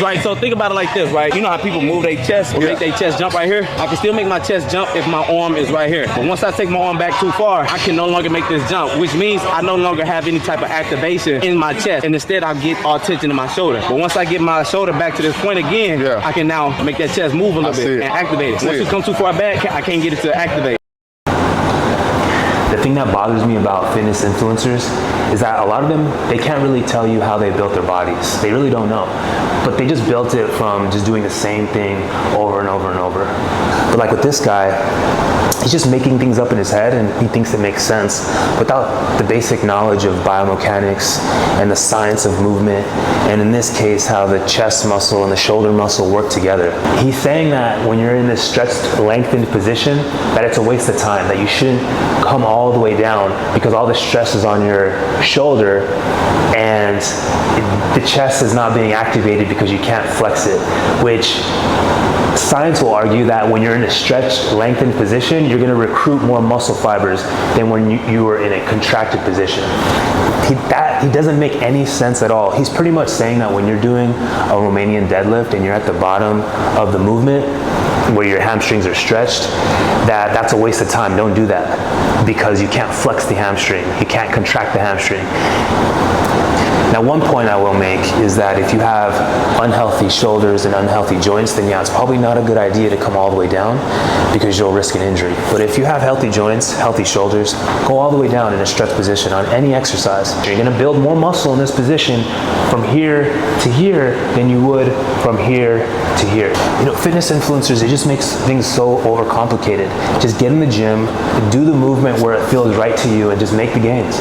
Right, so think about it like this, right? You know how people move their chest or make their chest jump right here? I can still make my chest jump if my arm is right here. But once I take my arm back too far, I can no longer make this jump, which means I no longer have any type of activation in my chest. And instead, I'll get all tension in my shoulder. But once I get my shoulder back to this point again, I can now make that chest move a little bit and activate it. Once you come too far back, I can't get it to activate. The thing that bothers me about fitness influencers is that a lot of them, they can't really tell you how they built their bodies. They really don't know. But they just built it from just doing the same thing over and over and over. But like with this guy, he's just making things up in his head and he thinks it makes sense without the basic knowledge of biomechanics and the science of movement, and in this case, how the chest muscle and the shoulder muscle work together. He's saying that when you're in this stretched, lengthened position, that it's a waste of time, that you shouldn't come all the way down because all the stress is on your shoulder and the chest is not being activated because you can't flex it, which science will argue that when you're in a stretched, lengthened position, you're going to recruit more muscle fibers than when you were in a contracted position. He doesn't make any sense at all. He's pretty much saying that when you're doing a Romanian deadlift and you're at the bottom of the movement, where your hamstrings are stretched, that's a waste of time. Don't do that because you can't flex the hamstring. You can't contract the hamstring. Now, one point I will make is that if you have unhealthy shoulders and unhealthy joints, then yeah, it's probably not a good idea to come all the way down because you'll risk an injury. But if you have healthy joints, healthy shoulders, go all the way down in a stretch position on any exercise. You're going to build more muscle in this position from here to here than you would from here to here. You know, fitness influencers, it just makes things so overcomplicated. Just get in the gym, do the movement where it feels right to you, and just make the gains.